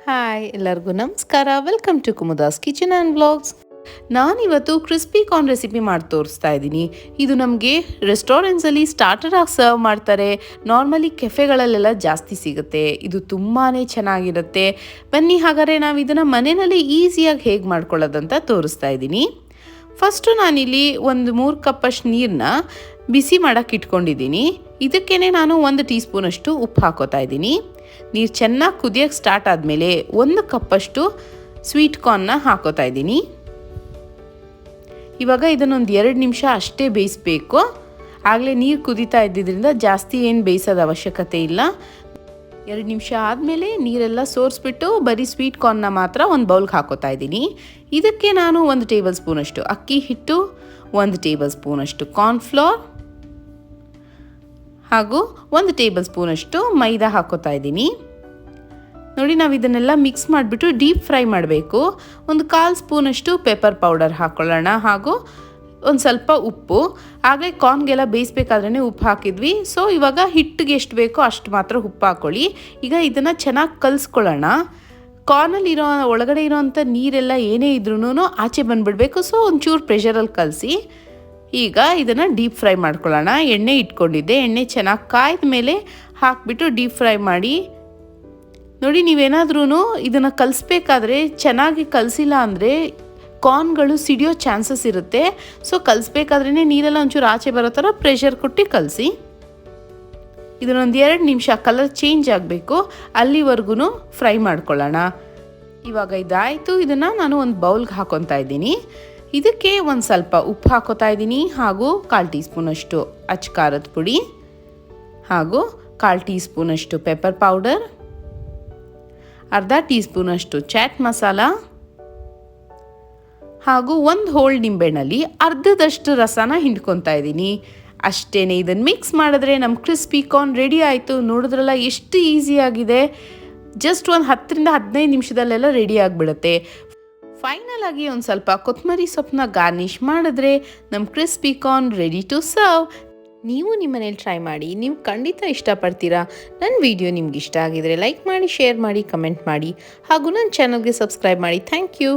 Hi ಎಲ್ಲರಿಗೂ ನಮಸ್ಕಾರ. Welcome to Kumuda's kitchen and vlogs. ನಾನಿವತ್ತು ಕ್ರಿಸ್ಪಿ ಕಾರ್ನ್ ರೆಸಿಪಿ ಮಾಡಿ ತೋರಿಸ್ತಾ ಇದ್ದೀನಿ. ಇದು ನಮಗೆ ರೆಸ್ಟೋರೆಂಟ್ಸಲ್ಲಿ ಸ್ಟಾರ್ಟರ್ ಆಗಿ ಸರ್ವ್ ಮಾಡ್ತಾರೆ. ನಾರ್ಮಲಿ ಕೆಫೆಗಳಲ್ಲೆಲ್ಲ ಜಾಸ್ತಿ ಸಿಗುತ್ತೆ. ಇದು ತುಂಬಾ ಚೆನ್ನಾಗಿರುತ್ತೆ. ಬನ್ನಿ ಹಾಗಾದರೆ ನಾವು ಇದನ್ನು ಮನೆಯಲ್ಲಿ ಈಸಿಯಾಗಿ ಹೇಗೆ ಮಾಡ್ಕೊಳ್ಳೋದಂತ ತೋರಿಸ್ತಾ ಇದ್ದೀನಿ. ಫಸ್ಟು ನಾನಿಲ್ಲಿ ಒಂದು 3 ಕಪ್ಪಷ್ಟು ನೀರನ್ನ ಬಿಸಿ ಮಾಡೋಕ್ಕೆ ಇಟ್ಕೊಂಡಿದ್ದೀನಿ. ಇದಕ್ಕೇ ನಾನು 1 ಟೀ ಸ್ಪೂನಷ್ಟು ಉಪ್ಪು ಹಾಕೋತಾ ಇದ್ದೀನಿ. ನೀರು ಚೆನ್ನಾಗಿ ಕುದಿಯೋಕ್ಕೆ ಸ್ಟಾರ್ಟ್ ಆದಮೇಲೆ 1 ಕಪ್ಪಷ್ಟು ಸ್ವೀಟ್ ಕಾರ್ನ್ನ ಹಾಕೋತಾ ಇದ್ದೀನಿ. ಇವಾಗ ಇದನ್ನೊಂದು 2 ನಿಮಿಷ ಅಷ್ಟೇ ಬೇಯಿಸಬೇಕು. ಆಗಲೇ ನೀರು ಕುದೀತಾ ಇದ್ದಿದ್ದರಿಂದ ಜಾಸ್ತಿ ಏನು ಬೇಯಿಸೋದು ಅವಶ್ಯಕತೆ ಇಲ್ಲ. 2 ನಿಮಿಷ ಆದಮೇಲೆ ನೀರೆಲ್ಲ ಸೋರಿಸ್ಬಿಟ್ಟು ಬರೀ ಸ್ವೀಟ್ ಕಾರ್ನ್ನ ಮಾತ್ರ ಒಂದು ಬೌಲ್ಗೆ ಹಾಕೋತಾ ಇದ್ದೀನಿ. ಇದಕ್ಕೆ ನಾನು 1 ಟೇಬಲ್ ಸ್ಪೂನಷ್ಟು ಅಕ್ಕಿ ಹಿಟ್ಟು, 1 ಟೇಬಲ್ ಸ್ಪೂನಷ್ಟು ಕಾರ್ನ್ಫ್ಲೋರ್ ಹಾಗೂ 1 ಟೇಬಲ್ ಸ್ಪೂನಷ್ಟು ಮೈದಾ ಹಾಕೋತಾ ಇದ್ದೀನಿ. ನೋಡಿ, ನಾವು ಇದನ್ನೆಲ್ಲ ಮಿಕ್ಸ್ ಮಾಡಿಬಿಟ್ಟು ಡೀಪ್ ಫ್ರೈ ಮಾಡಬೇಕು. 1/4 ಸ್ಪೂನಷ್ಟು ಪೆಪ್ಪರ್ ಪೌಡರ್ ಹಾಕ್ಕೊಳ್ಳೋಣ ಹಾಗೂ ಒಂದು ಸ್ವಲ್ಪ ಉಪ್ಪು. ಆಗಲೇ ಕಾರ್ನ್ಗೆಲ್ಲ ಬೇಯಿಸ್ಬೇಕಾದ್ರೇ ಉಪ್ಪು ಹಾಕಿದ್ವಿ. ಸೊ ಇವಾಗ ಹಿಟ್ಟಿಗೆ ಎಷ್ಟು ಬೇಕೋ ಅಷ್ಟು ಮಾತ್ರ ಉಪ್ಪು ಹಾಕ್ಕೊಳ್ಳಿ. ಈಗ ಇದನ್ನು ಚೆನ್ನಾಗಿ ಕಲಿಸ್ಕೊಳ್ಳೋಣ. ಕಾರ್ನಲ್ಲಿರೋ ಒಳಗಡೆ ಇರೋವಂಥ ನೀರೆಲ್ಲ ಏನೇ ಇದ್ರೂ ಆಚೆ ಬಂದುಬಿಡಬೇಕು. ಸೊ ಒಂಚೂರು ಪ್ರೆಷರಲ್ಲಿ ಕಲಸಿ ಈಗ ಇದನ್ನು ಡೀಪ್ ಫ್ರೈ ಮಾಡ್ಕೊಳ್ಳೋಣ. ಎಣ್ಣೆ ಇಟ್ಕೊಂಡಿದ್ದೆ, ಎಣ್ಣೆ ಚೆನ್ನಾಗಿ ಕಾಯ್ದ ಮೇಲೆ ಹಾಕಿಬಿಟ್ಟು ಡೀಪ್ ಫ್ರೈ ಮಾಡಿ. ನೋಡಿ, ನೀವೇನಾದ್ರೂ ಇದನ್ನು ಕಲಿಸ್ಬೇಕಾದ್ರೆ ಚೆನ್ನಾಗಿ ಕಲಸಿಲ್ಲ ಅಂದರೆ ಕಾರ್ನ್ಗಳು ಸಿಡಿಯೋ ಚಾನ್ಸಸ್ ಇರುತ್ತೆ. ಸೊ ಕಲಿಸ್ಬೇಕಾದ್ರೇ ನೀರೆಲ್ಲ ಒಂಚೂರು ಆಚೆ ಬರೋ ಥರ ಪ್ರೆಷರ್ ಕೊಟ್ಟು ಕಲಸಿ. ಇದನ್ನೊಂದು 2 ನಿಮಿಷ ಕಲರ್ ಚೇಂಜ್ ಆಗಬೇಕು, ಅಲ್ಲಿವರೆಗೂ ಫ್ರೈ ಮಾಡ್ಕೊಳ್ಳೋಣ. ಇವಾಗ ಇದಾಯಿತು. ಇದನ್ನು ನಾನು ಒಂದು ಬೌಲ್ಗೆ ಹಾಕೊತಾ ಇದ್ದೀನಿ. ಇದಕ್ಕೆ ಒಂದು ಸ್ವಲ್ಪ ಉಪ್ಪು ಹಾಕೋತಾ ಇದ್ದೀನಿ ಹಾಗೂ 1/4 ಟೀ ಸ್ಪೂನಷ್ಟು ಅಚ್ಚ ಖಾರದ ಪುಡಿ ಹಾಗೂ 1/4 ಟೀ ಸ್ಪೂನಷ್ಟು ಪೆಪ್ಪರ್ ಪೌಡರ್, ಅರ್ಧ ಟೀ ಸ್ಪೂನಷ್ಟು ಚಾಟ್ ಮಸಾಲ ಹಾಗೂ 1 ಹೋಳು ನಿಂಬೆಹಣ್ಣಲ್ಲಿ ಅರ್ಧದಷ್ಟು ರಸನ ಹಿಂಡ್ಕೊತಾ ಇದ್ದೀನಿ. ಅಷ್ಟೇ, ಇದನ್ನು ಮಿಕ್ಸ್ ಮಾಡಿದ್ರೆ ನಮ್ಮ ಕ್ರಿಸ್ಪಿ ಕಾರ್ನ್ ರೆಡಿ ಆಯಿತು. ನೋಡಿದ್ರಲ್ಲ ಎಷ್ಟು ಈಸಿಯಾಗಿದೆ. ಜಸ್ಟ್ ಒಂದು 10 ರಿಂದ 15 ನಿಮಿಷದಲ್ಲೆಲ್ಲ ರೆಡಿ ಆಗಿಬಿಡುತ್ತೆ. ಫೈನಲ್ ಆಗಿ ಒಂದು ಸ್ವಲ್ಪ ಕೊತ್ತಂಬರಿ ಸೊಪ್ಪನ್ನ ಗಾರ್ನಿಷ್ ಮಾಡಿದ್ರೆ ನಮ್ಮ crispy corn ready to serve. ನೀವು ನಿಮ್ಮ ಮನೇಲಿ ಟ್ರೈ ಮಾಡಿ, ನೀವು ಖಂಡಿತ ಇಷ್ಟಪಡ್ತೀರಾ. ನನ್ನ ವಿಡಿಯೋ ನಿಮ್ಗೆ ಇಷ್ಟ ಆಗಿದರೆ ಲೈಕ್ ಮಾಡಿ, ಶೇರ್ ಮಾಡಿ, ಕಮೆಂಟ್ ಮಾಡಿ ಹಾಗೂ ನನ್ನ ಚಾನಲ್ಗೆ ಸಬ್ಸ್ಕ್ರೈಬ್ ಮಾಡಿ. Thank you.